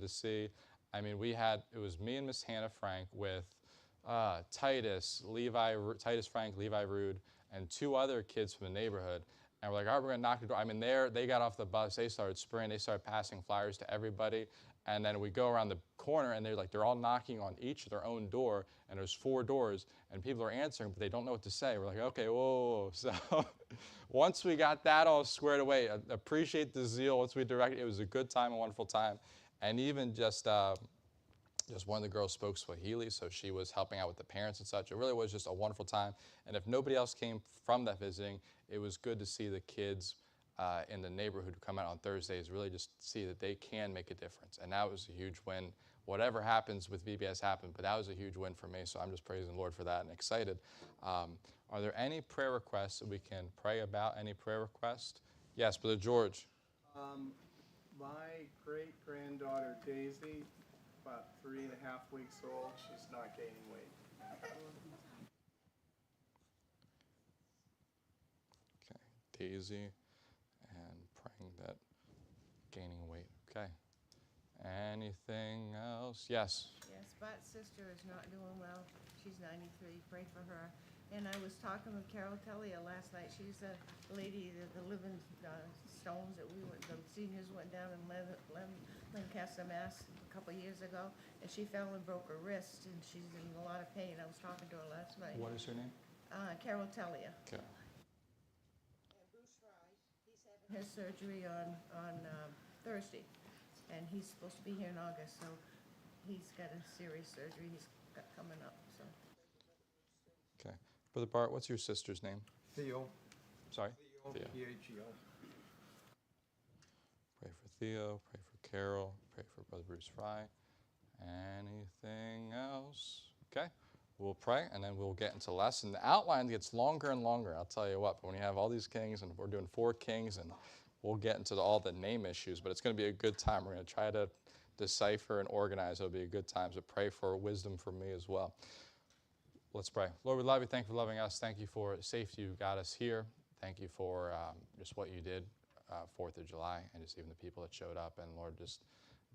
to see. I mean, it was me and Miss Hannah Frank with Titus Frank, Levi Rude, and 2 other kids from the neighborhood. And we're like, all right, we're going to knock the door. I mean, they got off the bus. They started spraying. They started passing flyers to everybody. And then we go around the corner, and they're all knocking on each of their own door. And there's 4 doors, and people are answering, but they don't know what to say. We're like, okay, whoa. So once we got that all squared away, appreciate the zeal. Once we directed, it was a good time, a wonderful time. And even just one of the girls spoke Swahili, so she was helping out with the parents and such. It really was just a wonderful time. And if nobody else came from that visiting, it was good to see the kids in the neighborhood who come out on Thursdays really just see that they can make a difference. And that was a huge win. Whatever happens with VBS happened, but that was a huge win for me, so I'm just praising the Lord for that and excited. Are there any prayer requests that we can pray about? Any prayer requests? Yes, Brother George. My great-granddaughter, Daisy, about 3.5 weeks old. She's not gaining weight. Okay, Daisy, and praying that gaining weight. Okay. Anything else? Yes. Yes, Bat's sister is not doing well. She's 93. Pray for her. And I was talking with Carol Tellia last night. She's the lady, the living stones that the seniors went down in Lancaster, Mass. a couple of years ago, and she fell and broke her wrist, and she's in a lot of pain. I was talking to her last night. What is her name? Carol Tellia. Okay. And Bruce Fry, he's having his surgery on Thursday, and he's supposed to be here in August, so he's got a serious surgery he's got coming up. So. Okay. Brother Bart, what's your sister's name? Theo. Sorry? Theo. Theo. Theo. Pray for Theo, pray for Carol, pray for Brother Bruce Fry. Anything else? Okay. We'll pray, and then we'll get into lesson. The outline gets longer and longer, I'll tell you what. But when you have all these kings, and we're doing 4 kings, and we'll get into all the name issues, but it's going to be a good time. We're going to try to decipher and organize. It'll be a good time. So pray for wisdom from me as well. Let's pray. Lord, we love you. Thank you for loving us. Thank you for safety. You got us here. Thank you for just what you did 4th of July, and just even the people that showed up. And Lord, just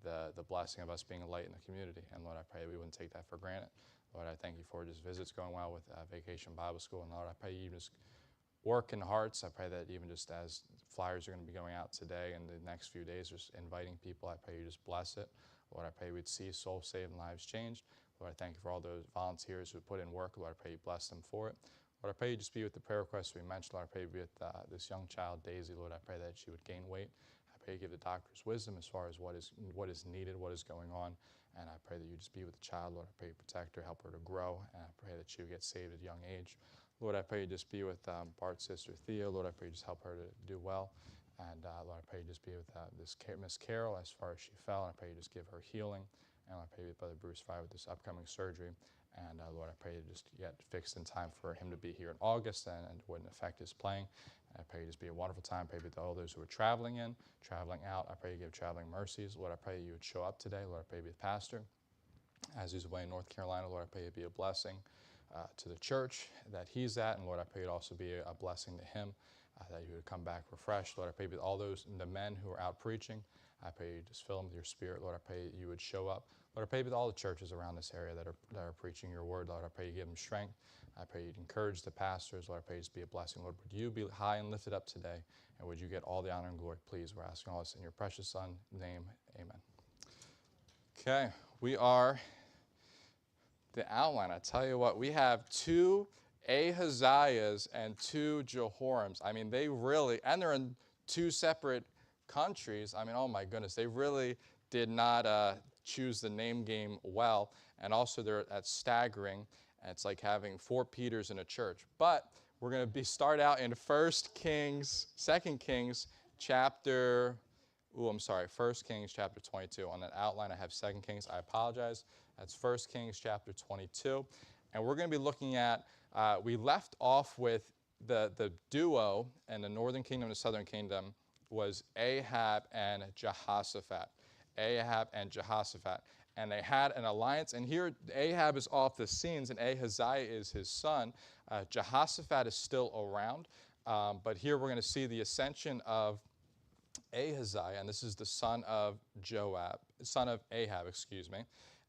the blessing of us being a light in the community. And Lord, I pray we wouldn't take that for granted. Lord, I thank you for just visits going well with Vacation Bible School. And Lord, I pray you just work in hearts. I pray that even just as flyers are going to be going out today and the next few days, just inviting people, I pray you just bless it. Lord, I pray we'd see souls saved and lives changed. Lord, I thank you for all those volunteers who put in work. Lord, I pray you bless them for it. Lord, I pray you just be with the prayer requests we mentioned. Lord, I pray you be with this young child, Daisy. Lord, I pray that she would gain weight. I pray you give the doctors wisdom as far as what is needed, what is going on. And I pray that you just be with the child. Lord, I pray you protect her, help her to grow. And I pray that she would get saved at a young age. Lord, I pray you just be with Bart's sister, Theo. Lord, I pray you just help her to do well. And Lord, I pray you just be with Miss Carol as far as she fell. And I pray you just give her healing. And I pray with Brother Bruce Fry with this upcoming surgery. And Lord, I pray you just get fixed in time for him to be here in August and it wouldn't affect his playing. And I pray you just be a wonderful time. I pray with all those who are traveling in, traveling out. I pray you give traveling mercies. Lord, I pray you would show up today. Lord, I pray you be with Pastor as he's away in North Carolina. Lord, I pray you be a blessing to the church that he's at. And Lord, I pray you'd also be a blessing to him, that you would come back refreshed. Lord, I pray with all those, the men who are out preaching. I pray you just fill them with your spirit. Lord, I pray you would show up. Lord, I pray with all the churches around this area that are preaching your word. Lord, I pray you give them strength. I pray you'd encourage the pastors. Lord, I pray you just be a blessing. Lord, would you be high and lifted up today, and would you get all the honor and glory, please? We're asking all this in your precious Son's name. Amen. Okay, we are the outline. I tell you what, we have 2 Ahaziahs and 2 Jehorims. I mean, they really, and they're in 2 separate countries. I mean, oh my goodness, they really did not choose the name game well. And also, that's staggering. And it's like having 4 Peters in a church. But we're going to start out in 2 Kings chapter 22. On that outline, I have 2 Kings. I apologize. That's 1 Kings chapter 22. And we're going to be looking at, we left off with the duo in the northern kingdom and the southern kingdom was Ahab and Jehoshaphat. Ahab and Jehoshaphat. And they had an alliance. And here Ahab is off the scenes, and Ahaziah is his son. Jehoshaphat is still around. But here we're going to see the ascension of Ahaziah, and this is the son of Ahab, excuse me.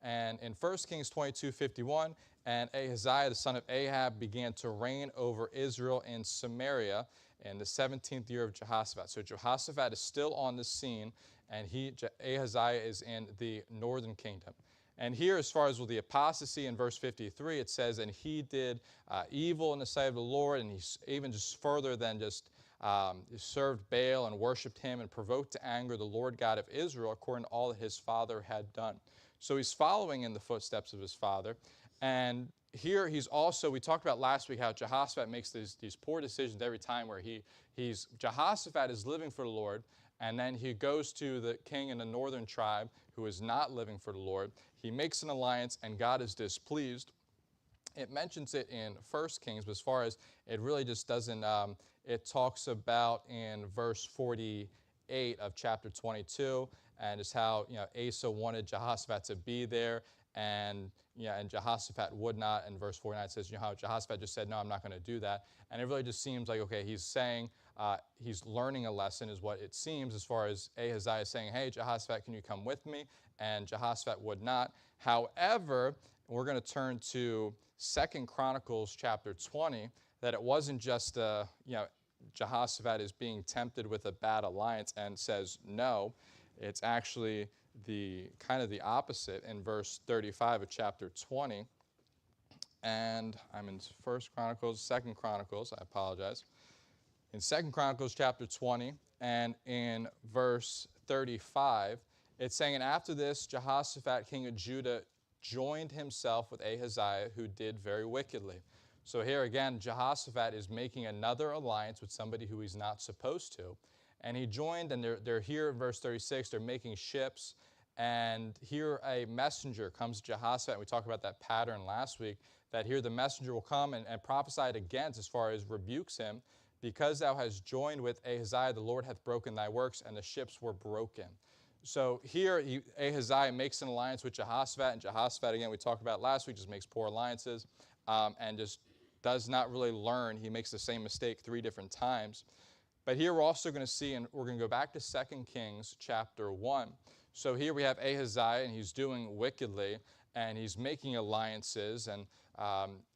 And in 1 Kings 22:51, and Ahaziah, the son of Ahab, began to reign over Israel in Samaria in the 17th year of Jehoshaphat. So Jehoshaphat is still on the scene, and Ahaziah is in the northern kingdom. And here, as far as with the apostasy in verse 53, it says, and he did evil in the sight of the Lord, and he even just further than just served Baal and worshipped him and provoked to anger the Lord God of Israel according to all that his father had done. So he's following in the footsteps of his father. And here he's also, we talked about last week how Jehoshaphat makes these poor decisions every time where Jehoshaphat is living for the Lord, and then he goes to the king in the northern tribe who is not living for the Lord. He makes an alliance, and God is displeased. It mentions it in 1 Kings, but as far as it really just doesn't, it talks about in verse 48 of chapter 22, and just how Asa wanted Jehoshaphat to be there, and Jehoshaphat would not. And verse 49 says, how Jehoshaphat just said, no, I'm not going to do that. And it really just seems like, okay, he's saying, he's learning a lesson is what it seems, as far as Ahaziah saying, hey, Jehoshaphat, can you come with me? And Jehoshaphat would not. However, we're going to turn to 2 Chronicles chapter 20, that it wasn't just, Jehoshaphat is being tempted with a bad alliance and says no. It's actually the kind of the opposite in verse 35 of chapter 20. And I'm in 2 Chronicles, I apologize. In 2 Chronicles chapter 20 and in verse 35, it's saying, and after this, Jehoshaphat, king of Judah, joined himself with Ahaziah, who did very wickedly. So here again, Jehoshaphat is making another alliance with somebody who he's not supposed to. And he joined, and they're here in verse 36, they're making ships. And here a messenger comes to Jehoshaphat. We talked about that pattern last week, that here the messenger will come and prophesy it against, as far as rebukes him. Because thou hast joined with Ahaziah, the Lord hath broken thy works, and the ships were broken. So here Ahaziah makes an alliance with Jehoshaphat, and Jehoshaphat, again, we talked about last week, just makes poor alliances and just does not really learn. He makes the same mistake 3 different times. But here we're also going to see, and we're going to go back to 2 Kings chapter 1. So here we have Ahaziah, and he's doing wickedly, and he's making alliances. And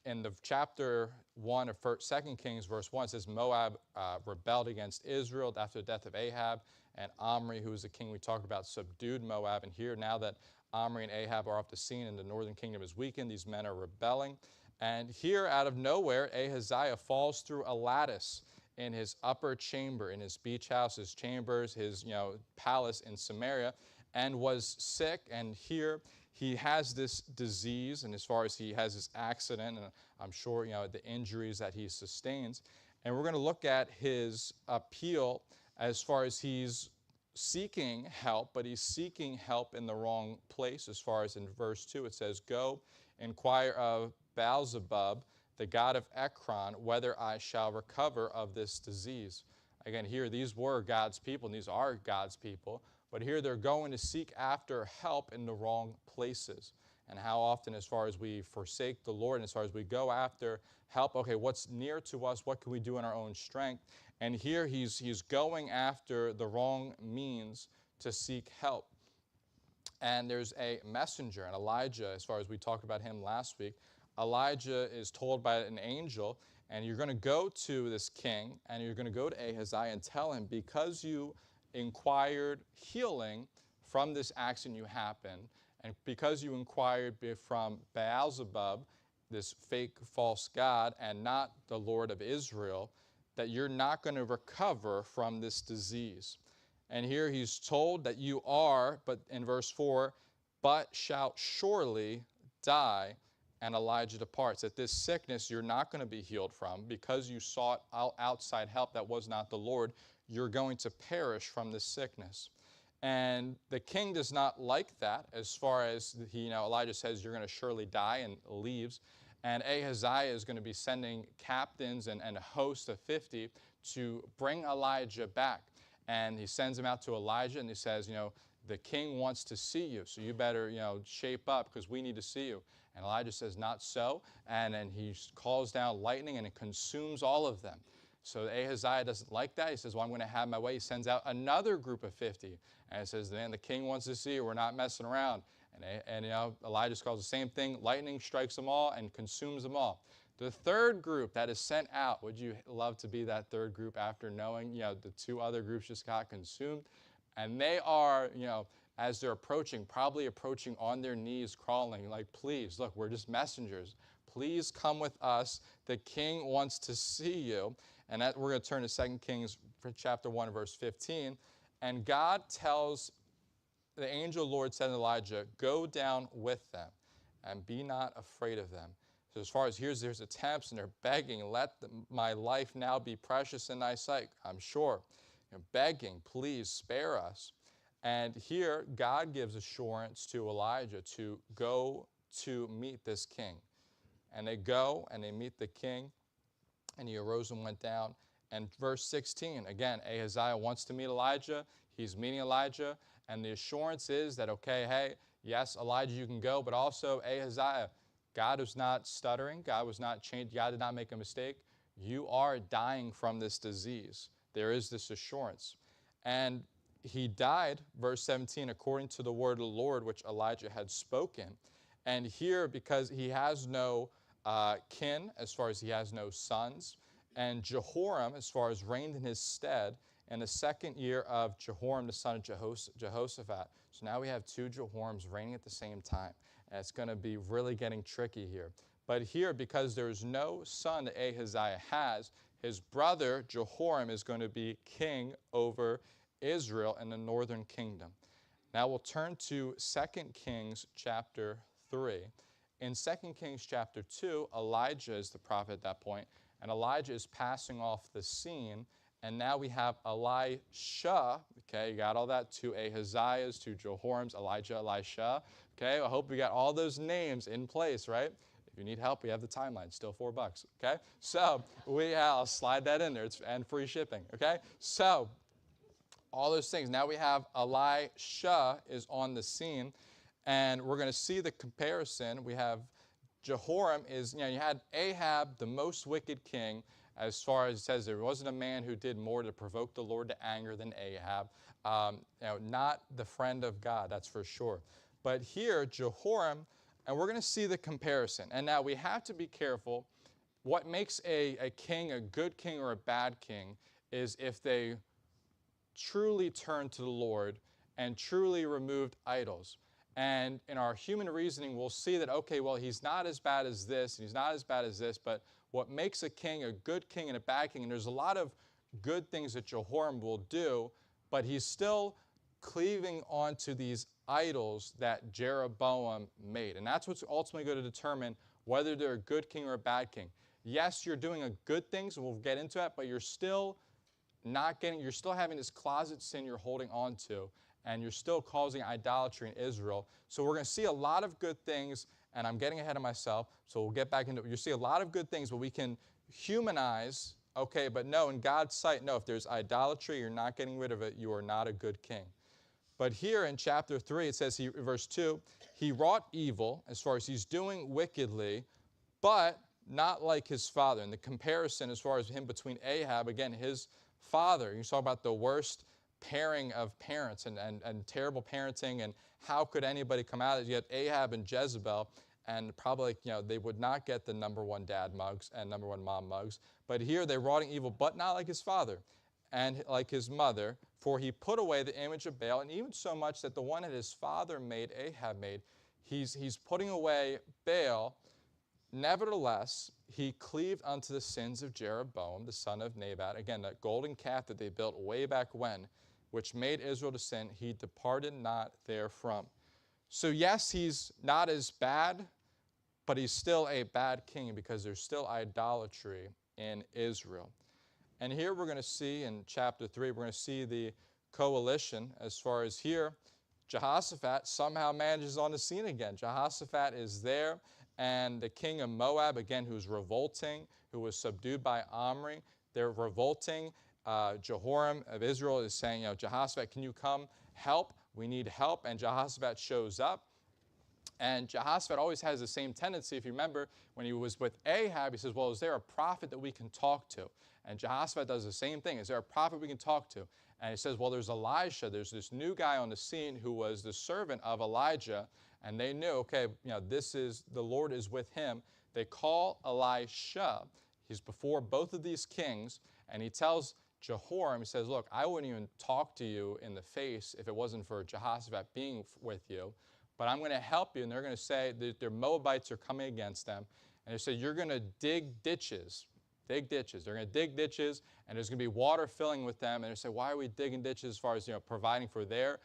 in the chapter 1 of 2 Kings, verse 1, it says, Moab rebelled against Israel after the death of Ahab, and Omri, who was the king we talked about, subdued Moab. And here, now that Omri and Ahab are off the scene and the northern kingdom is weakened, these men are rebelling. And here, out of nowhere, Ahaziah falls through a lattice in his upper chamber, in his beach house, his chambers, his palace in Samaria, and was sick. And here he has this disease, and as far as he has this accident, and I'm sure the injuries that he sustains. And we're going to look at his appeal as far as he's seeking help, but he's seeking help in the wrong place. As far as in verse 2, it says, go inquire of Baalzebub, the god of Ekron, whether I shall recover of this disease. Again, here these were God's people, and these are God's people, but here they're going to seek after help in the wrong places. And how often, as far as we forsake the Lord, and as far as we go after help, okay, what's near to us, what can we do in our own strength? And here he's going after the wrong means to seek help. And there's a messenger, and Elijah, as far as we talked about him last week, Elijah is told by an angel, and you're going to go to this king, and you're going to go to Ahaziah and tell him, because you inquired healing from this accident you happened, and because you inquired from Baalzebub, this fake false god, and not the Lord of Israel, that you're not going to recover from this disease. And here he's told that you are, but in verse 4, but shalt surely die. And Elijah departs. That this sickness you're not going to be healed from, because you sought outside help that was not the Lord. You're going to perish from this sickness. And the king does not like that, as far as Elijah says, you're going to surely die, and leaves. And Ahaziah is going to be sending captains and a host of 50 to bring Elijah back. And he sends him out to Elijah, and he says, the king wants to see you, so you better, shape up, because we need to see you. And Elijah says, not so. And then he calls down lightning, and it consumes all of them. So Ahaziah doesn't like that. He says, well, I'm going to have my way. He sends out another group of 50. And it says, man, the king wants to see you. We're not messing around. And Elijah calls the same thing. Lightning strikes them all and consumes them all. The third group that is sent out, would you love to be that third group after knowing, the two other groups just got consumed? And they are, as they're approaching, probably approaching on their knees, crawling, like, please, look, we're just messengers. Please come with us. The king wants to see you. And we're going to turn to 2 Kings chapter 1, verse 15. And God tells the angel of the Lord, said to Elijah, go down with them and be not afraid of them. So as far as there's attempts and they're begging, let my life now be precious in thy sight. I'm sure. Begging, please spare us. And here God gives assurance to Elijah to go to meet this king. And they go and they meet the king, and he arose and went down. And verse 16, again, Ahaziah wants to meet Elijah. He's meeting Elijah, and the assurance is that, okay, hey, yes, Elijah, you can go, but also Ahaziah, God was not stuttering. God was not changed. God did not make a mistake. You are dying from this disease. There is this assurance. And he died, verse 17, according to the word of the Lord, which Elijah had spoken. And here, because he has no kin, as far as he has no sons, and Jehoram, as far as reigned in his stead, in the second year of Jehoram, the son of Jehoshaphat. So now we have two Jehorams reigning at the same time. And it's going to be really getting tricky here. But here, because there's no son that Ahaziah has, his brother Jehoram is going to be king over Israel in the northern kingdom. Now we'll turn to 2 Kings chapter 3. In 2 Kings chapter 2, Elijah is the prophet at that point, and Elijah is passing off the scene, and now we have Elisha, okay, you got all that, two Ahaziahs, two Jehorams, Elijah, Elisha, okay, I hope we got all those names in place, right? If you need help, we have the timeline, still $4, okay? So, I'll slide that in there, and free shipping, okay? So, all those things. Now we have Elisha is on the scene, and we're going to see the comparison. We have Jehoram is, you had Ahab, the most wicked king, as far as it says there wasn't a man who did more to provoke the Lord to anger than Ahab. Not the friend of God, that's for sure. But here, Jehoram, and we're going to see the comparison. And now we have to be careful. What makes a king a good king or a bad king is if they truly turned to the Lord and truly removed idols. And in our human reasoning, we'll see that, okay, well, he's not as bad as this, and he's not as bad as this, but what makes a king a good king and a bad king, and there's a lot of good things that Jehoram will do, but he's still cleaving onto these idols that Jeroboam made. And that's what's ultimately going to determine whether they're a good king or a bad king. Yes, you're doing a good things, and we'll get into that, but you're still you're still having this closet sin you're holding on to, and you're still causing idolatry in Israel. So we're going to see a lot of good things, and I'm getting ahead of myself, so we'll get back into it. You see a lot of good things, but we can humanize, okay, but no, in God's sight, no, if there's idolatry, you're not getting rid of it, you are not a good king. But here in chapter 3, it says, verse 2, he wrought evil, as far as he's doing wickedly, but not like his father. And the comparison as far as him between Ahab, again, his father, you talk about the worst pairing of parents and terrible parenting, and how could anybody come out of it? You had Ahab and Jezebel, and probably, they would not get the number one dad mugs and number one mom mugs. But here they're wrought evil, but not like his father and like his mother, for he put away the image of Baal, and even so much that the one that his father made, Ahab made, he's putting away Baal. Nevertheless, he cleaved unto the sins of Jeroboam, the son of Nebat. Again, that golden calf that they built way back when, which made Israel to sin, he departed not therefrom. So yes, he's not as bad, but he's still a bad king because there's still idolatry in Israel. And here we're going to see in chapter 3, we're going to see the coalition as far as here. Jehoshaphat somehow manages on the scene again. Jehoshaphat is there, and the king of Moab, again, who's revolting, who was subdued by Omri, they're revolting. Jehoram of Israel is saying, Jehoshaphat, can you come help? We need help. And Jehoshaphat shows up. And Jehoshaphat always has the same tendency. If you remember, when he was with Ahab, he says, well, is there a prophet that we can talk to? And Jehoshaphat does the same thing. Is there a prophet we can talk to? And he says, well, there's Elisha. There's this new guy on the scene who was the servant of Elijah. And they knew, okay, the Lord is with him. They call Elisha. He's before both of these kings. And he tells Jehoram, he says, look, I wouldn't even talk to you in the face if it wasn't for Jehoshaphat being with you. But I'm going to help you. And they're going to say that their Moabites are coming against them. And they say, you're going to dig ditches. Dig ditches. They're going to dig ditches, and there's going to be water filling with them. And they say, why are we digging ditches as far as providing for their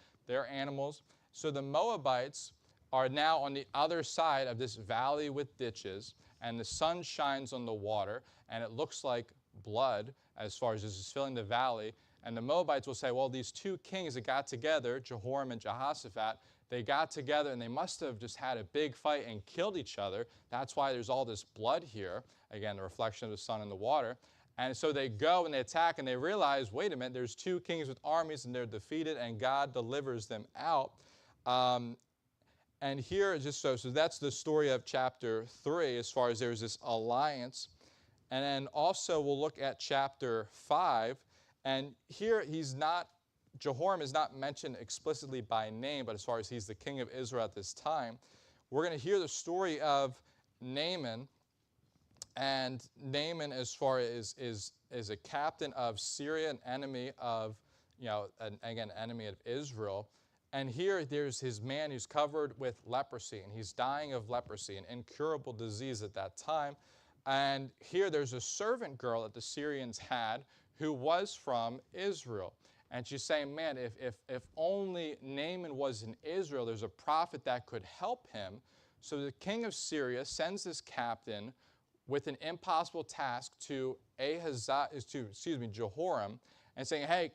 animals? So the Moabites are now on the other side of this valley with ditches, and the sun shines on the water, and it looks like blood as far as this is filling the valley. And the Moabites will say, well, these two kings that got together, Jehoram and Jehoshaphat, they got together and they must have just had a big fight and killed each other. That's why there's all this blood here. Again, the reflection of the sun in the water. And so they go and they attack and they realize, wait a minute, there's two kings with armies and they're defeated and God delivers them out. And here, just so that's the story of chapter 3 as far as there's this alliance. And then also we'll look at chapter 5. And here Jehoram is not mentioned explicitly by name, but as far as he's the king of Israel at this time, we're going to hear the story of Naaman. And Naaman, as far as is a captain of Syria, an enemy of, enemy of Israel. And here there's his man who's covered with leprosy, and he's dying of leprosy, an incurable disease at that time. And here there's a servant girl that the Syrians had who was from Israel. And she's saying, man, if only Naaman was in Israel, there's a prophet that could help him. So the king of Syria sends this captain with an impossible task to Jehoram, and saying, hey,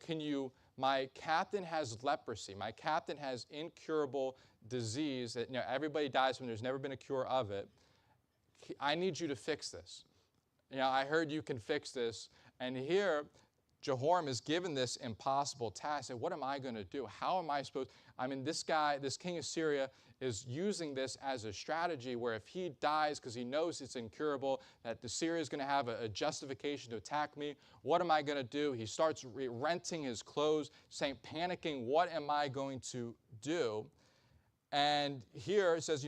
my captain has leprosy. My captain has incurable disease that everybody dies from. There's never been a cure of it. I need you to fix this. I heard you can fix this. And here, Jehoram is given this impossible task. What am I going to do? How am I supposed? This king of Syria is using this as a strategy where if he dies because he knows it's incurable, that the Syria is going to have a justification to attack me. What am I going to do? He starts renting his clothes, panicking, what am I going to do? And here it says,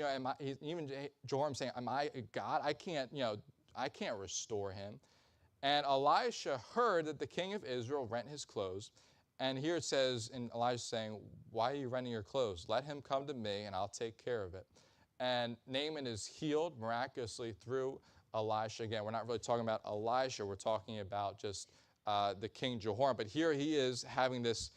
even Jehoram saying, am I a God? I can't restore him. And Elisha heard that the king of Israel rent his clothes. And here it says, and Elisha saying, why are you renting your clothes? Let him come to me and I'll take care of it. And Naaman is healed miraculously through Elisha. Again, we're not really talking about Elisha. We're talking about just the king Jehoram. But here he is having this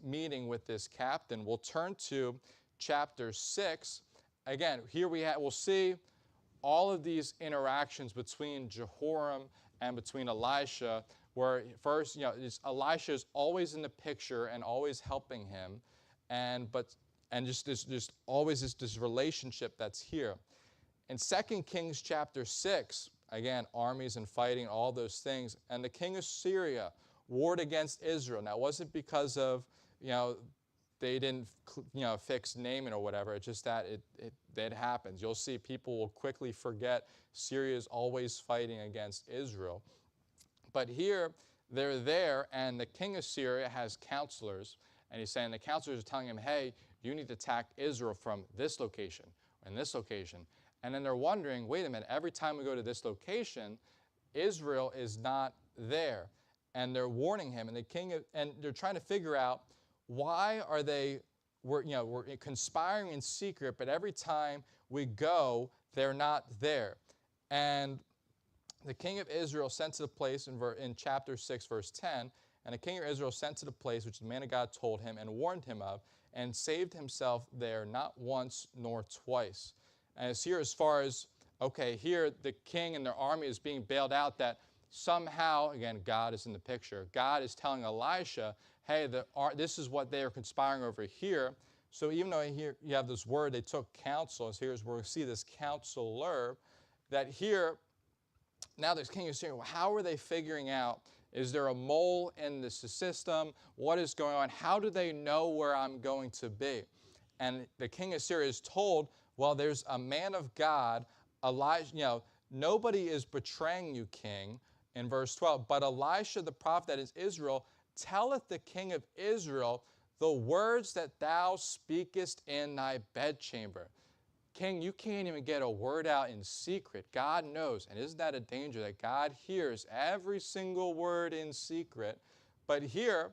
meeting with this captain. We'll turn to chapter 6. Again, here we'll see all of these interactions between Jehoram and between Elisha, where first, Elisha is always in the picture and always helping him, and just always this relationship that's here. In 2 Kings chapter 6, again, armies and fighting, all those things, and the king of Syria warred against Israel. Now, it wasn't because of, they didn't, fix Naaman or whatever. It's just that it happens. You'll see people will quickly forget Syria is always fighting against Israel. But here, they're there, and the king of Syria has counselors, and he's saying the counselors are telling him, hey, you need to attack Israel from this location and this location. And then they're wondering, wait a minute, every time we go to this location, Israel is not there. And they're warning him, and they're trying to figure out, why are we're conspiring in secret, but every time we go, they're not there. And the king of Israel sent to the place in chapter 6, verse 10, and the king of Israel sent to the place which the man of God told him and warned him of, and saved himself there not once nor twice. And it's here as far as, okay, here the king and their army is being bailed out, that somehow, again, God is in the picture. God is telling Elisha, hey, this is what they are conspiring over here. So even though here you have this word, they took counsel, here's where we see this counselor, that here, now this king is saying, well, how are they figuring out, is there a mole in the system? What is going on? How do they know where I'm going to be? And the king of Syria is told, well, there's a man of God, Elijah, nobody is betraying you, king. in verse 12. But Elisha the prophet, that is Israel, telleth the king of Israel the words that thou speakest in thy bedchamber. King, you can't even get a word out in secret. God knows. And isn't that a danger that God hears every single word in secret? But here,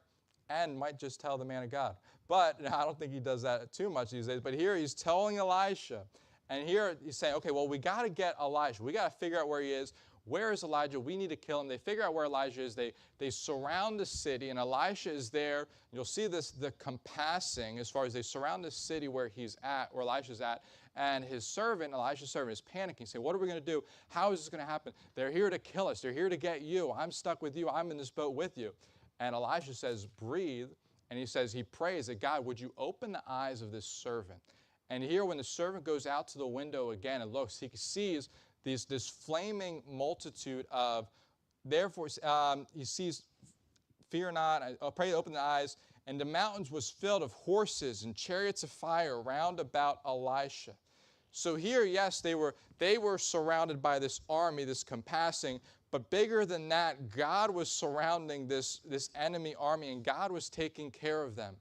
and might just tell the man of God. But I don't think he does that too much these days. But here he's telling Elisha. And here he's saying, okay, well, we got to get Elijah. We got to figure out where he is. Where is Elijah? We need to kill him. They figure out where Elijah is. They surround the city, and Elisha is there. You'll see this, the compassing, as far as they surround the city where he's at, where Elisha's at. And his servant, Elisha's servant, is panicking, saying, what are we going to do? How is this going to happen? They're here to kill us. They're here to get you. I'm stuck with you. I'm in this boat with you. And Elisha says, breathe. And he says, he prays that, God, would you open the eyes of this servant? And here, when the servant goes out to the window again and looks, he sees this flaming multitude of, therefore, he sees, fear not, I'll pray to open the eyes, and the mountains was filled of horses and chariots of fire round about Elisha. So here, yes, they were surrounded by this army, this compassing, but bigger than that, God was surrounding this enemy army, and God was taking care of them.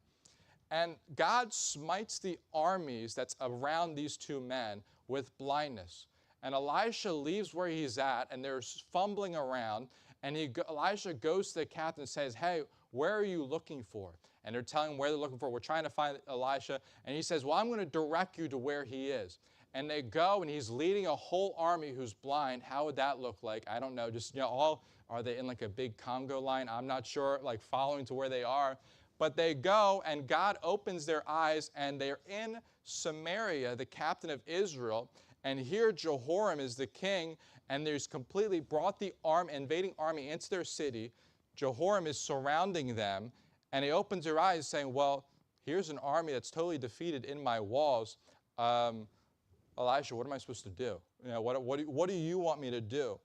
And God smites the armies that's around these two men with blindness. And Elisha leaves where he's at, and they're fumbling around, and Elisha goes to the captain and says, hey, where are you looking for? And they're telling him where they're looking for. We're trying to find Elisha. And he says, well, I'm going to direct you to where he is. And they go, and he's leading a whole army who's blind. How would that look like? I don't know. Just, are they in like a big Congo line? I'm not sure, like following to where they are. But they go, and God opens their eyes, and they're in Samaria, the captain of Israel. And here Jehoram is the king, and there's completely brought the invading army into their city. Jehoram is surrounding them, and he opens their eyes saying, well, here's an army that's totally defeated in my walls. Elisha, what am I supposed to do? What do you want me to do?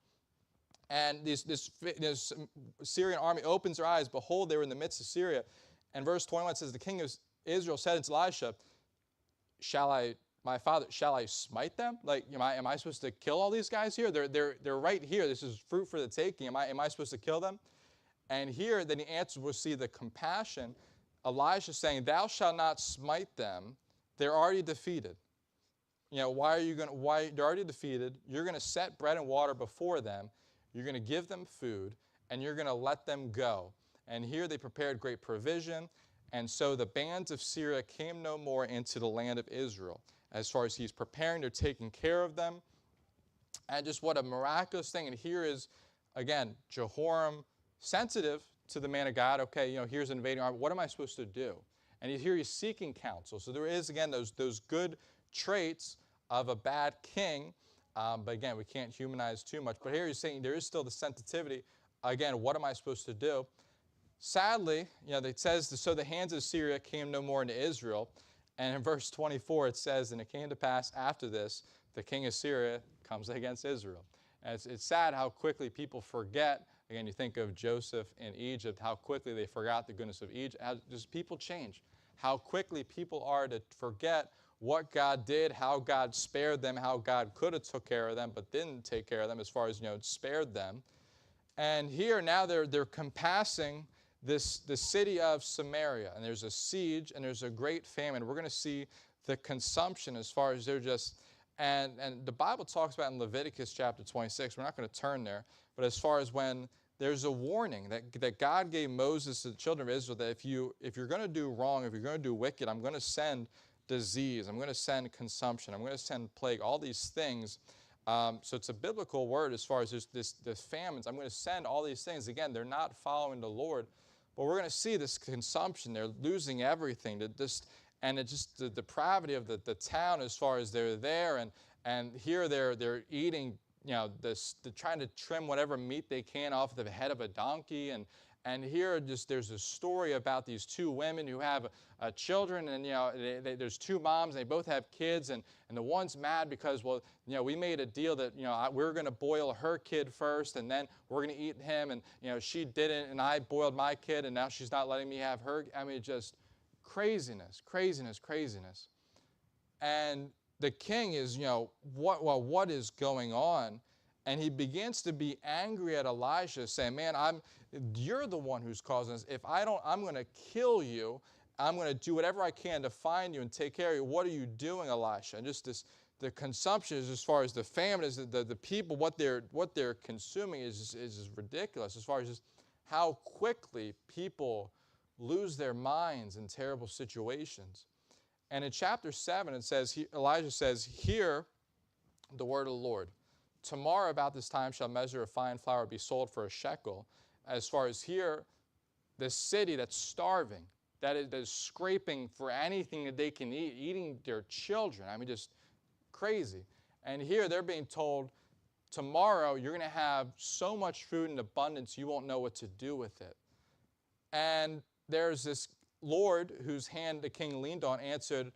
And this Syrian army opens their eyes. Behold, they were in the midst of Syria. And verse 21 says, the king of Israel said unto Elisha, my father, shall I smite them? Like, am I supposed to kill all these guys here? They're right here. This is fruit for the taking. Am I supposed to kill them? And here, then he answers, we'll see the compassion. Elisha saying, thou shalt not smite them. They're already defeated. They're already defeated. You're going to set bread and water before them. You're going to give them food, and you're going to let them go. And here they prepared great provision. And so the bands of Syria came no more into the land of Israel. As far as he's preparing, they're taking care of them. And just what a miraculous thing. And here is, again, Jehoram sensitive to the man of God. Okay, here's an invading army. What am I supposed to do? And here he's seeking counsel. So there is, again, those good traits of a bad king. But again, we can't humanize too much. But here he's saying there is still the sensitivity. Again, what am I supposed to do? Sadly, it says, so the hands of Syria came no more into Israel. And in verse 24, it says, and it came to pass after this, the king of Syria comes against Israel. And it's sad how quickly people forget. Again, you think of Joseph in Egypt, how quickly they forgot the goodness of Egypt. How just people change. How quickly people are to forget what God did, how God spared them, how God could have took care of them, but didn't take care of them as far as, spared them. And here now they're compassing the city of Samaria, and there's a siege, and there's a great famine. We're going to see the consumption as far as they're just, and the Bible talks about in Leviticus chapter 26, we're not going to turn there, but as far as when there's a warning that God gave Moses to the children of Israel, that if you're going to do wrong, if you're going to do wicked, I'm going to send disease, I'm going to send consumption, I'm going to send plague, all these things. So it's a biblical word as far as this famines. I'm going to send all these things. Again, they're not following the Lord. But we're going to see this consumption. They're losing everything. And it's just the depravity of the town as far as they're there. And here they're eating, they're trying to trim whatever meat they can off the head of a donkey. And here there's a story about these two women who have children. And, there's two moms. And they both have kids. And the one's mad because, we made a deal that, we're going to boil her kid first. And then we're going to eat him. And, she didn't. And I boiled my kid. And now she's not letting me have her. I mean, just craziness, craziness, craziness. And the king is, what is going on? And he begins to be angry at Elijah, saying, man, you're the one who's causing this. If I don't, I'm going to kill you. I'm going to do whatever I can to find you and take care of you. What are you doing, Elisha? And just this, the consumption is, as far as the famine, is the people, what they're consuming is ridiculous, as far as just how quickly people lose their minds in terrible situations. And in chapter 7, it says, Elijah says, hear the word of the Lord. Tomorrow about this time shall measure of fine flour be sold for a shekel. As far as here, the city that's starving, that is scraping for anything that they can eat, eating their children. I mean, just crazy. And here they're being told, tomorrow you're going to have so much food in abundance you won't know what to do with it. And there's this Lord whose hand the king leaned on answered,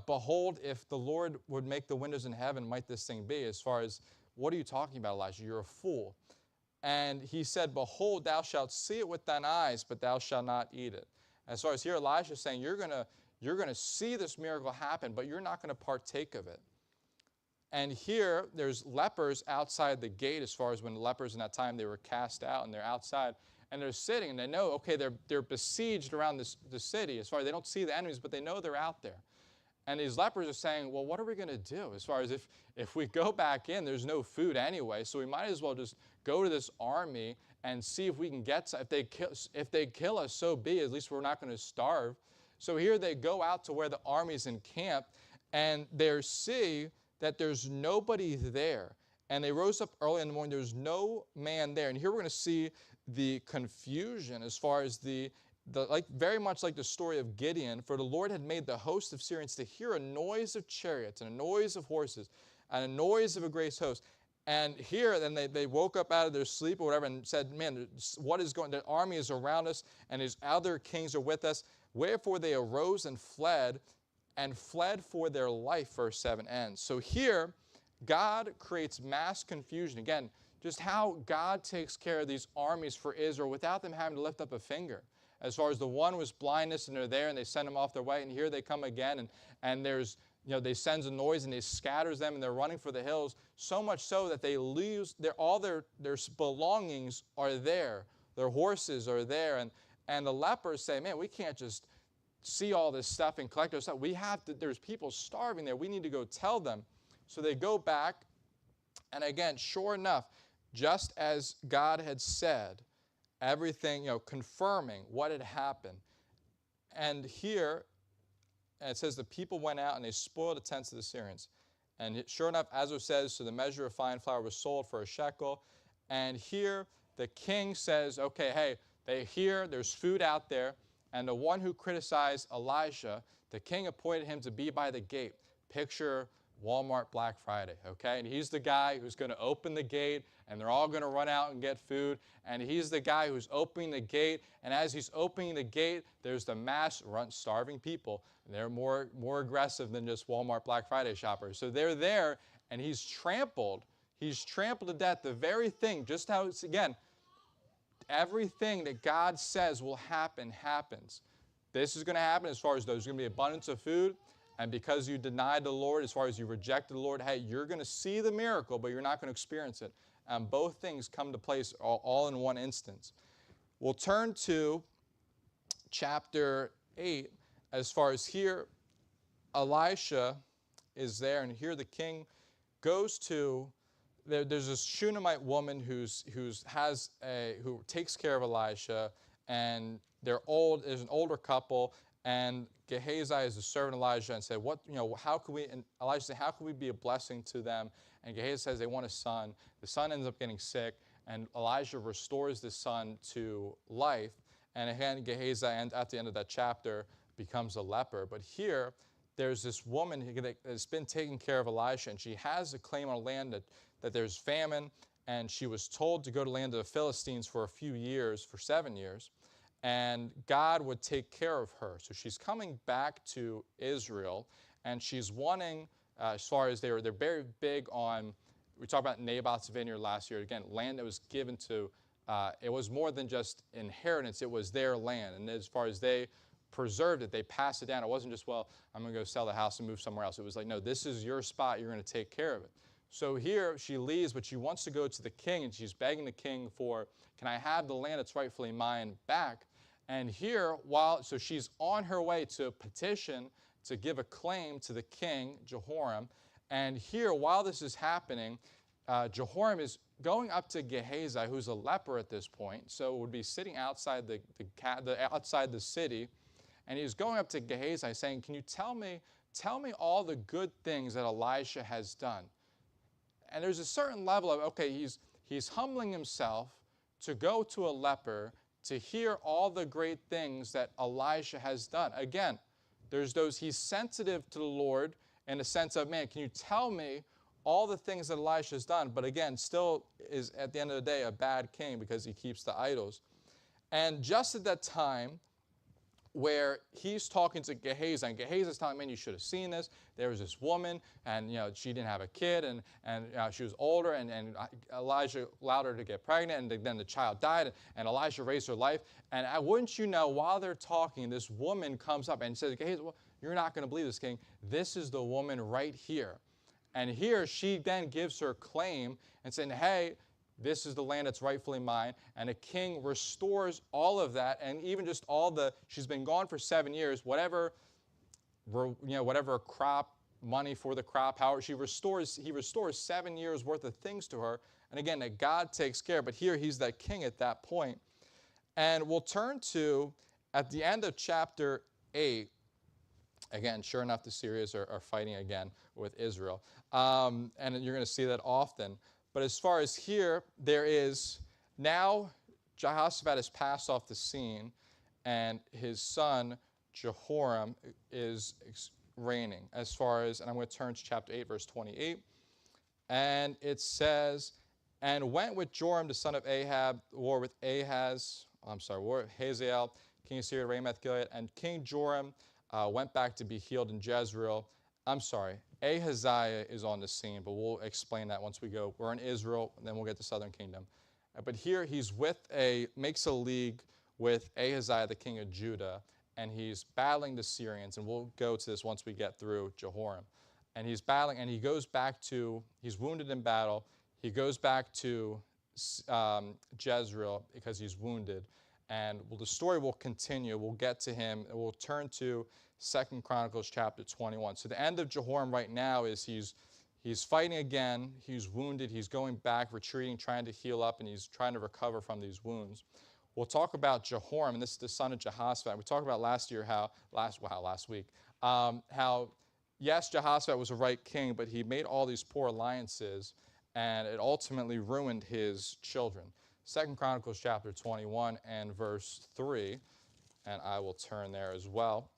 behold, if the Lord would make the windows in heaven, might this thing be? As far as, what are you talking about, Elijah? You're a fool. And he said, behold, thou shalt see it with thine eyes, but thou shalt not eat it. As far as here, Elijah is saying, you're going to see this miracle happen, but you're not going to partake of it. And here, there's lepers outside the gate, as far as when lepers in that time, they were cast out, and they're outside. And they're sitting, and they know, okay, they're besieged around the city. As far as they don't see the enemies, but they know they're out there. And these lepers are saying, well, what are we going to do? As far as if we go back in, there's no food anyway, so we might as well just go to this army and see if we can get some. If they kill us, so be it. At least we're not going to starve. So here they go out to where the army's encamped, and they see that there's nobody there. And they rose up early in the morning. There's no man there. And here we're going to see the confusion as far as very much like the story of Gideon, for the Lord had made the host of Syrians to hear a noise of chariots and a noise of horses and a noise of a great host. And here, then they woke up out of their sleep or whatever and said, man, what is going on? The army is around us and his other kings are with us. Wherefore they arose and fled for their life, verse 7 ends. So here, God creates mass confusion. Again, just how God takes care of these armies for Israel without them having to lift up a finger. As far as the one was blindness and they're there and they send them off their way, and here they come again and there's, they sends a noise and they scatters them and they're running for the hills, so much so that they lose all their belongings are there. Their horses are there, and the lepers say, man, we can't just see all this stuff and collect our stuff. There's people starving there. We need to go tell them. So they go back, and again, sure enough, just as God had said, everything, confirming what had happened. And here, it says the people went out and they spoiled the tents of the Syrians. And sure enough, as it says, so the measure of fine flour was sold for a shekel. And here, the king says, okay, hey, there's food out there. And the one who criticized Elijah, the king appointed him to be by the gate. Picture Walmart Black Friday, okay? And he's the guy who's going to open the gate, and they're all going to run out and get food. And he's the guy who's opening the gate, and as he's opening the gate, there's the mass starving people. And they're more aggressive than just Walmart Black Friday shoppers. So they're there, and he's trampled to death. The very thing, just how it's, again, everything that God says will happen, happens. This is going to happen as far as there's going to be abundance of food. And because you denied the Lord, as far as you rejected the Lord, hey, you're going to see the miracle, but you're not going to experience it. And both things come to place all in one instance. We'll turn to chapter 8. As far as here, Elisha is there, and here the king goes to, there's this Shunammite woman who takes care of Elisha, and there's an older couple, and Gehazi is the servant of Elijah and said, and Elijah said, how can we be a blessing to them? And Gehazi says they want a son. The son ends up getting sick, and Elijah restores the son to life. And again, Gehazi, at the end of that chapter, becomes a leper. But here, there's this woman that's been taking care of Elisha, and she has a claim on land that there's famine, and she was told to go to the land of the Philistines for a few years, for 7 years. And God would take care of her. So she's coming back to Israel, and she's wanting, as far as they're very big on, we talked about Naboth's vineyard last year, again, land that was given to, it was more than just inheritance, it was their land. And as far as they preserved it, they passed it down. It wasn't just, well, I'm going to go sell the house and move somewhere else. It was like, no, this is your spot, you're going to take care of it. So here she leaves, but she wants to go to the king, and she's begging the king for, can I have the land that's rightfully mine back? And here, so she's on her way to petition to give a claim to the king, Jehoram. And here, while this is happening, Jehoram is going up to Gehazi, who's a leper at this point, so would be sitting outside outside the city, and he's going up to Gehazi saying, can you tell me all the good things that Elisha has done? And there's a certain level of, okay, he's humbling himself to go to a leper to hear all the great things that Elisha has done. Again, there's he's sensitive to the Lord in the sense of, man, can you tell me all the things that Elisha has done? But again, still is at the end of the day a bad king because he keeps the idols. And just at that time, where he's talking to Gehazi, and Gehazi is telling, man, you should have seen this. There was this woman, and she didn't have a kid, and she was older, and Elijah allowed her to get pregnant, and then the child died, and Elisha raised her life. And wouldn't you know, while they're talking, this woman comes up and says, Gehazi, well, you're not going to believe this, king. This is the woman right here. And here she then gives her claim and saying, hey, this is the land that's rightfully mine. And a king restores all of that, and even just she's been gone for 7 years, whatever crop, money for the crop, however, he restores 7 years worth of things to her. And again, that God takes care. But here he's that king at that point. And we'll turn to, at the end of chapter 8, again, sure enough, the Syrians are fighting again with Israel. And you're going to see that often. But as far as here, there is now Jehoshaphat has passed off the scene, and his son Jehoram is reigning. As far as, and I'm going to turn to chapter 8, verse 28. And it says, and went with Joram the son of Ahab, war with Hazael, king of Syria, Ramoth Gilead, and King Joram went back to be healed in Jezreel. Ahaziah is on the scene, but we'll explain that once we go. We're in Israel, and then we'll get to southern kingdom. But here he's makes a league with Ahaziah, the king of Judah, and he's battling the Syrians, and we'll go to this once we get through Jehoram. And he's battling, and he's wounded in battle. He goes back to Jezreel because he's wounded. And the story will continue. We'll get to him, and we'll turn to 2 Chronicles chapter 21. So the end of Jehoram right now is he's fighting again. He's wounded. He's going back, retreating, trying to heal up, and he's trying to recover from these wounds. We'll talk about Jehoram, and this is the son of Jehoshaphat. We talked about last week, how, yes, Jehoshaphat was a right king, but he made all these poor alliances, and it ultimately ruined his children. 2 Chronicles chapter 21 and verse 3, and I will turn there as well.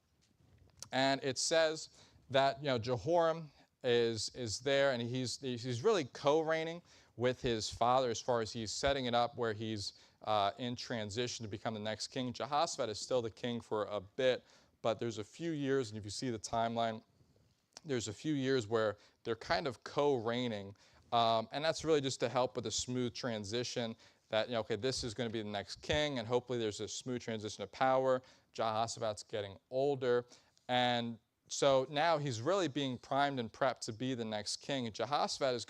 And it says that Jehoram is there, and he's really co-reigning with his father as far as he's setting it up where he's in transition to become the next king. Jehoshaphat is still the king for a bit, but there's a few years, and if you see the timeline, there's a few years where they're kind of co-reigning, and that's really just to help with a smooth transition. That okay, this is going to be the next king, and hopefully there's a smooth transition of power. Jehoshaphat's getting older. And so now he's really being primed and prepped to be the next king. And Jehoshaphat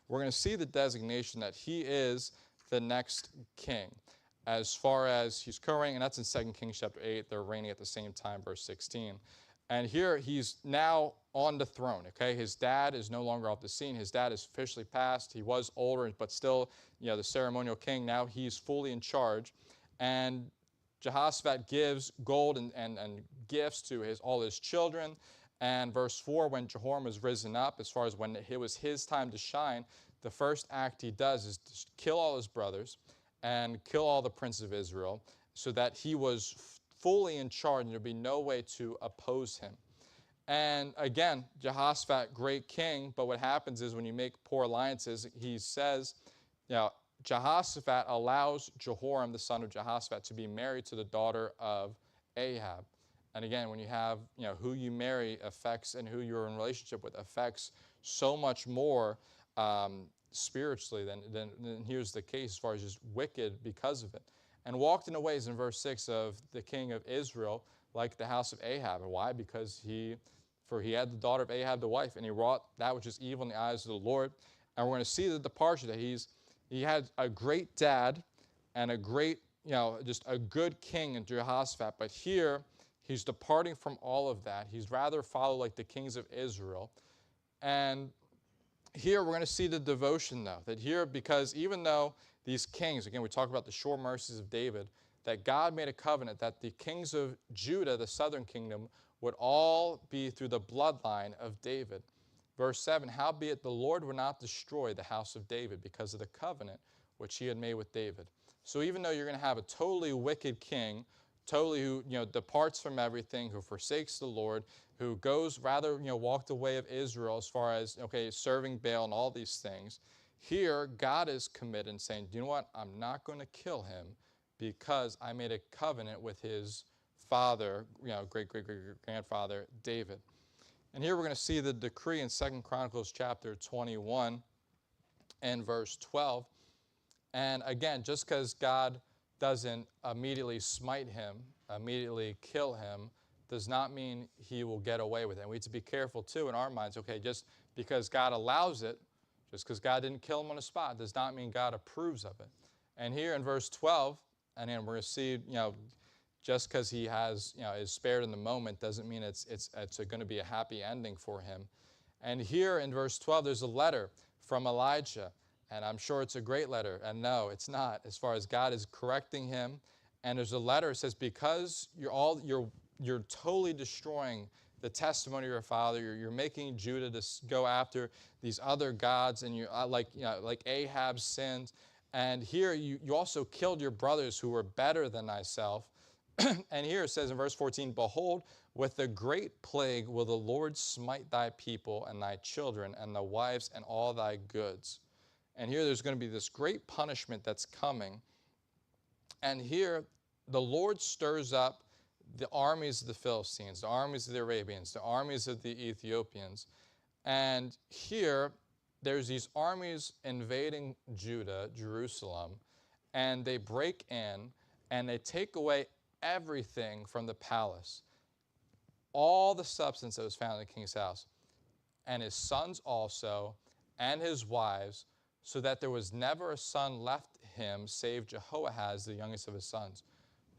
we're going to see the designation that he is the next king. As far as he's co-reigning, and that's in 2 Kings chapter 8, they're reigning at the same time, verse 16. And here he's now on the throne, okay? His dad is no longer off the scene. His dad is officially passed. He was older, but still, the ceremonial king. Now he's fully in charge. And Jehoshaphat gives gold and gifts to all his children. And verse 4, when Jehoram was risen up, as far as when it was his time to shine, the first act he does is to kill all his brothers and kill all the princes of Israel, so that he was fully in charge and there'd be no way to oppose him. And again, Jehoshaphat, great king, but what happens is when you make poor alliances, he says, Jehoshaphat allows Jehoram, the son of Jehoshaphat, to be married to the daughter of Ahab. And again, when you have, who you marry affects, and who you're in relationship with affects so much more spiritually than here's the case as far as just wicked because of it. And walked in the ways, in verse 6, of the king of Israel, like the house of Ahab. And why? Because he had the daughter of Ahab, the wife, and he wrought that which is evil in the eyes of the Lord. And we're going to see the departure that he had a great dad and a great, just a good king in Jehoshaphat. But here, he's departing from all of that. He's rather follow like the kings of Israel. And here we're going to see the devotion, though, that here, because even though these kings, again, we talk about the sure mercies of David, that God made a covenant that the kings of Judah, the southern kingdom, would all be through the bloodline of David. Verse 7, howbeit the Lord would not destroy the house of David because of the covenant which he had made with David. So even though you're going to have a totally wicked king, totally who departs from everything, who forsakes the Lord, who goes rather walked the way of Israel as far as serving Baal and all these things, here God is committed and saying, you know what, I'm not going to kill him because I made a covenant with his father, great-great-great-grandfather David. And here we're going to see the decree in 2 Chronicles chapter 21 and verse 12. And again, just because God doesn't immediately smite him, immediately kill him, does not mean he will get away with it. And we have to be careful, too, in our minds. Okay, just because God allows it, just because God didn't kill him on the spot, does not mean God approves of it. And here in verse 12, and then we're going to see, just because he has, is spared in the moment doesn't mean it's going to be a happy ending for him. And here in verse 12, there's a letter from Elijah. And I'm sure it's a great letter. And no, it's not, as far as God is correcting him. And there's a letter, it says, because you're totally destroying the testimony of your father. You're making Judah to go after these other gods, and you like Ahab's sins. And here you also killed your brothers who were better than thyself. And here it says in verse 14, behold, with a great plague will the Lord smite thy people and thy children and the wives and all thy goods. And here there's going to be this great punishment that's coming. And here the Lord stirs up the armies of the Philistines, the armies of the Arabians, the armies of the Ethiopians. And here there's these armies invading Judah, Jerusalem, and they break in and they take away everything from the palace, all the substance that was found in the king's house, and his sons also, and his wives, so that there was never a son left him save Jehoahaz, the youngest of his sons.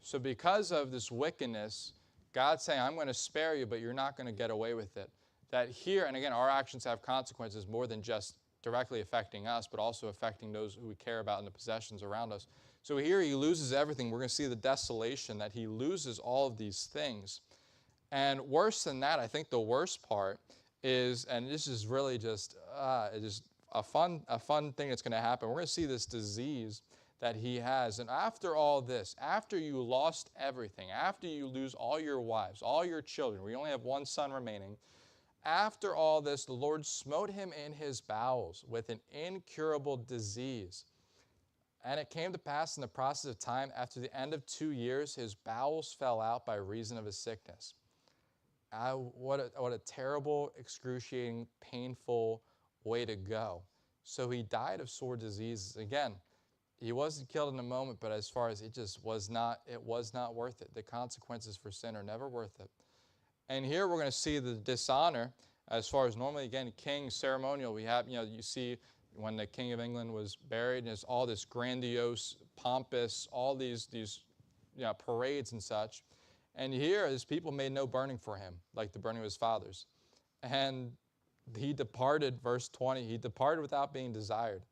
So because of this wickedness, God's saying, I'm going to spare you, but you're not going to get away with it. That here, and again, our actions have consequences more than just directly affecting us, but also affecting those who we care about and the possessions around us. So here he loses everything. We're going to see the desolation, that he loses all of these things. And worse than that, I think the worst part is, and this is really just a fun thing that's going to happen. We're going to see this disease that he has. And after all this, after you lost everything, after you lose all your wives, all your children, we only have one son remaining, after all this, the Lord smote him in his bowels with an incurable disease. And it came to pass in the process of time, after the end of 2 years, his bowels fell out by reason of his sickness. What a terrible, excruciating, painful way to go. So he died of sore diseases. Again, he wasn't killed in the moment, but as far as it was not worth it. The consequences for sin are never worth it. And here we're going to see the dishonor as far as normally, again, king ceremonial. We have, you see when the King of England was buried, and there's all this grandiose, pompous, all these parades and such. And here, his people made no burning for him, like the burning of his fathers. And he departed, verse 20, he departed without being desired.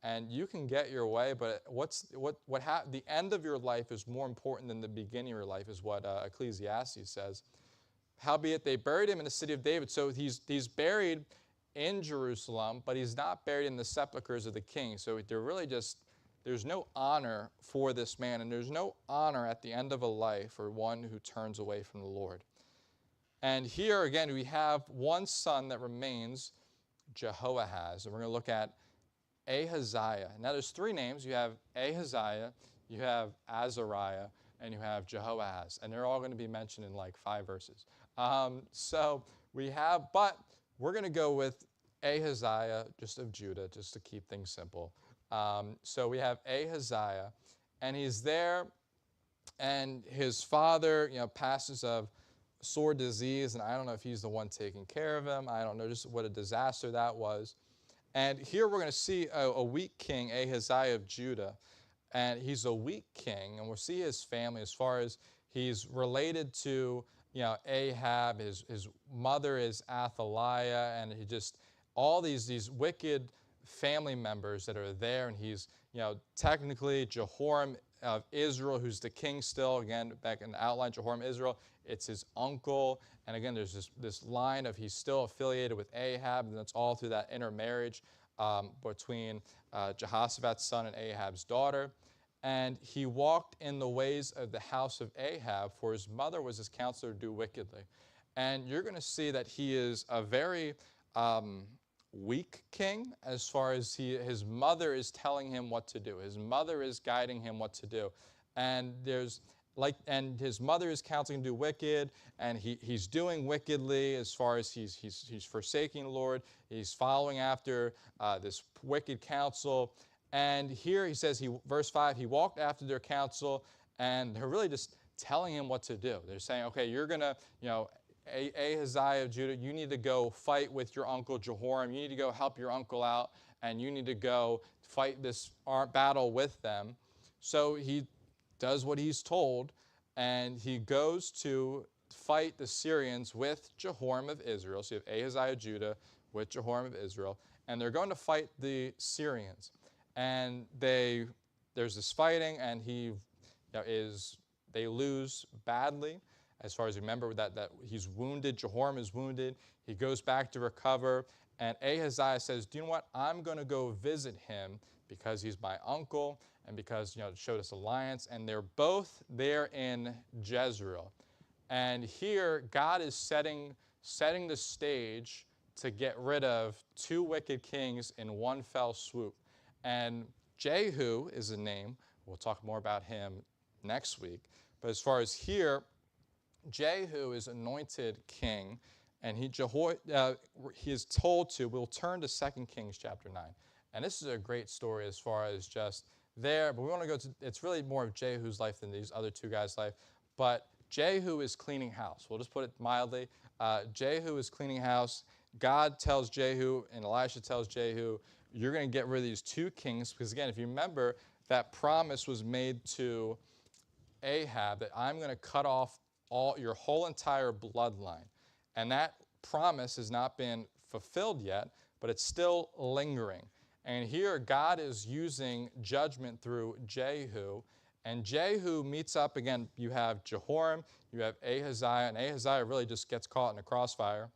And you can get your way, but the end of your life is more important than the beginning of your life, is what Ecclesiastes says. Howbeit they buried him in the city of David. So he's buried in Jerusalem, but he's not buried in the sepulchres of the king. So there's no honor for this man, and there's no honor at the end of a life for one who turns away from the Lord. And here again, we have one son that remains, Jehoahaz. And we're going to look at Ahaziah. Now there's three names. You have Ahaziah, you have Azariah, and you have Jehoahaz. And they're all going to be mentioned in like 5 verses. But we're going to go with Ahaziah, just of Judah, just to keep things simple. So we have Ahaziah, and he's there, and his father, passes of sore disease, and I don't know if he's the one taking care of him. I don't know just what a disaster that was. And here we're going to see a weak king, Ahaziah of Judah. And he's a weak king, and we'll see his family as far as he's related to, Ahab. His mother is Athaliah, and he just, all these wicked family members that are there. And he's, technically Jehoram of Israel, who's the king still. Again, back in the outline, Jehoram Israel, it's his uncle. And again, there's this line of he's still affiliated with Ahab, and that's all through that intermarriage between Jehoshaphat's son and Ahab's daughter. And he walked in the ways of the house of Ahab, for his mother was his counselor to do wickedly. And you're going to see that he is a very weak king as far as his mother is telling him what to do. His mother is guiding him what to do. And and his mother is counseling him to do wicked, and he's doing wickedly as far as he's forsaking the Lord. He's following after this wicked counsel. And here he says, verse 5, he walked after their counsel, and they're really just telling him what to do. They're saying, okay, you're going to, Ahaziah of Judah, you need to go fight with your uncle Jehoram. You need to go help your uncle out, and you need to go fight this battle with them. So he does what he's told, and he goes to fight the Syrians with Jehoram of Israel. So you have Ahaziah of Judah with Jehoram of Israel, and they're going to fight the Syrians. And there's this fighting, and they lose badly. As far as you remember, that he's wounded, Jehoram is wounded. He goes back to recover, and Ahaziah says, do you know what? I'm going to go visit him because he's my uncle, and because, it showed us alliance. And they're both there in Jezreel. And here, God is setting the stage to get rid of two wicked kings in one fell swoop. And Jehu is a name. We'll talk more about him next week. But as far as here, Jehu is anointed king, and he is told to, we'll turn to 2 Kings chapter 9. And this is a great story as far as just there, but we want to go to, it's really more of Jehu's life than these other two guys' life. But Jehu is cleaning house. We'll just put it mildly. Jehu is cleaning house. God tells Jehu, and Elisha tells Jehu, you're going to get rid of these two kings, because again, if you remember, that promise was made to Ahab that I'm going to cut off your whole entire bloodline. And that promise has not been fulfilled yet, but it's still lingering. And here God is using judgment through Jehu. And Jehu meets up, again, you have Jehoram, you have Ahaziah, and Ahaziah really just gets caught in a crossfire.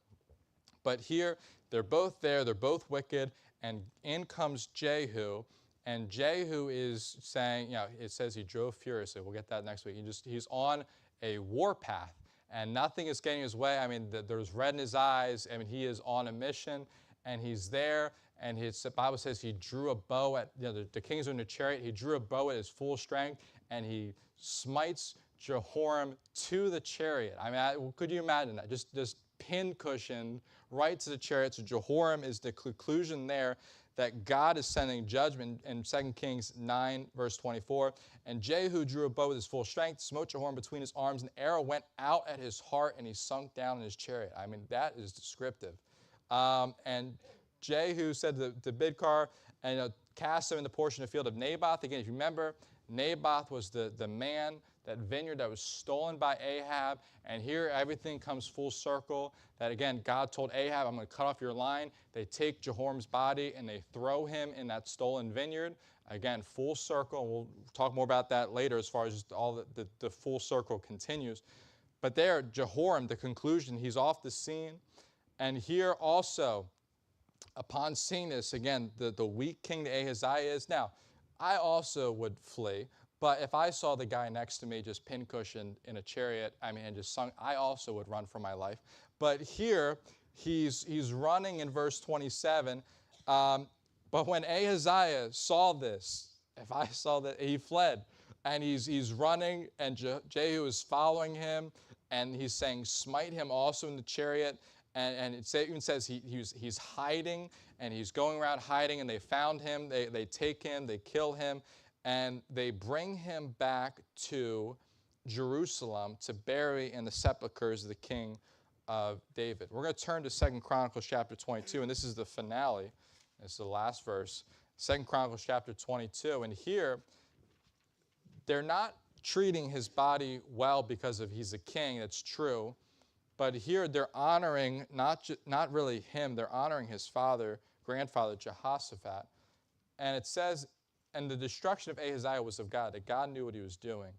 But here, they're both there, they're both wicked, and in comes Jehu. And Jehu is saying, it says he drove furiously. We'll get that next week. He's on a warpath, and nothing is getting his way. I mean, there's red in his eyes. I mean, he is on a mission, and he's there. And the Bible says he drew a bow at, the kings are in a chariot. He drew a bow at his full strength, and he smites Jehoram to the chariot. I mean, could you imagine that? Just pin-cushioned right to the chariot. So Jehoram is the conclusion there that God is sending judgment in 2 Kings 9, verse 24. And Jehu drew a bow with his full strength, smote Jehoram between his arms, and an arrow went out at his heart, and he sunk down in his chariot. I mean, that is descriptive. And Jehu said to Bidkar, and cast him in the portion of the field of Naboth. Again, if you remember, Naboth was the man, that vineyard that was stolen by Ahab. And here everything comes full circle. That again, God told Ahab, I'm going to cut off your line. They take Jehoram's body and they throw him in that stolen vineyard. Again, full circle. And we'll talk more about that later as far as just all the full circle continues. But there, Jehoram, the conclusion, he's off the scene. And here also, upon seeing this, again, the weak king that Ahaziah is. Now, I also would flee. But if I saw the guy next to me just pin-cushioned in a chariot, and just sunk, I also would run for my life. But here, he's running in verse 27. But when Ahaziah saw this, if I saw that, he fled. And he's running, and Jehu is following him, and he's saying, smite him also in the chariot. And it even says he's hiding, and he's going around hiding, and they found him. They take him, they kill him. And they bring him back to Jerusalem to bury in the sepulchres of the king of David. We're going to turn to 2 Chronicles chapter 22, and this is the finale It's the last verse, 2 Chronicles chapter 22. And here, they're not treating his body well because of he's a king, that's true. But here they're honoring not really him, they're honoring his grandfather Jehoshaphat. And it says, and the destruction of Ahaziah was of God, that God knew what he was doing.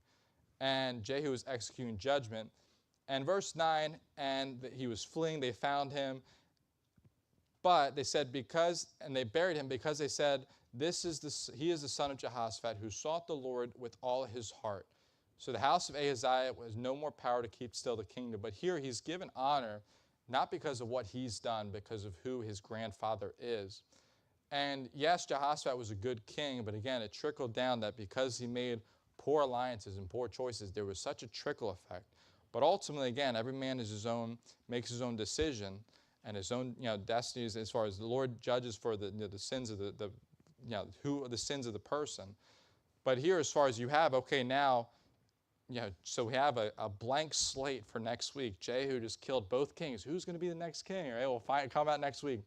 And Jehu was executing judgment. And verse 9, and he was fleeing, they found him. But they said, and they buried him because they said, he is the son of Jehoshaphat who sought the Lord with all his heart. So the house of Ahaziah has no more power to keep still the kingdom. But here he's given honor, not because of what he's done, because of who his grandfather is. And yes, Jehoshaphat was a good king, but again, it trickled down that because he made poor alliances and poor choices, there was such a trickle effect. But ultimately, again, every man is makes his own decision and his own destinies as far as the Lord judges for the sins of the sins of the person. But here, as far as you have, okay, now, so we have a blank slate for next week. Jehu just killed both kings. Who's going to be the next king? All right, we'll come out next week.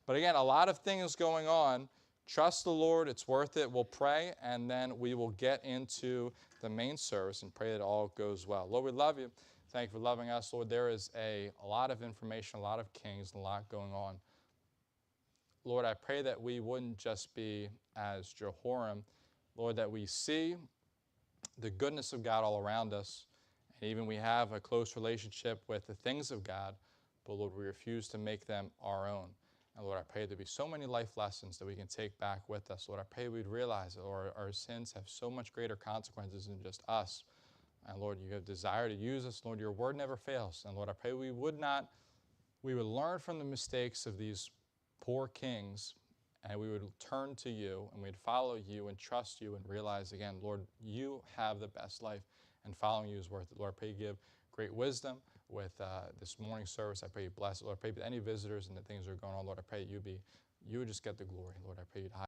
But again, a lot of things going on. Trust the Lord. It's worth it. We'll pray, and then we will get into the main service and pray that all goes well. Lord, we love you. Thank you for loving us. Lord, there is a lot of information, a lot of kings, and a lot going on. Lord, I pray that we wouldn't just be as Jehoram, Lord, that we see the goodness of God all around us, and even we have a close relationship with the things of God, but Lord, we refuse to make them our own. And Lord, I pray there be so many life lessons that we can take back with us. Lord, I pray we'd realize that our sins have so much greater consequences than just us. And Lord, you have desire to use us. Lord, your word never fails. And Lord, I pray we would learn from the mistakes of these poor kings, and we would turn to you, and we'd follow you and trust you and realize again, Lord, you have the best life, and following you is worth it. Lord, I pray you give great wisdom with this morning service. I pray you bless it. Lord, I pray that any visitors and the things that are going on, Lord, I pray you would just get the glory. Lord, I pray you'd hide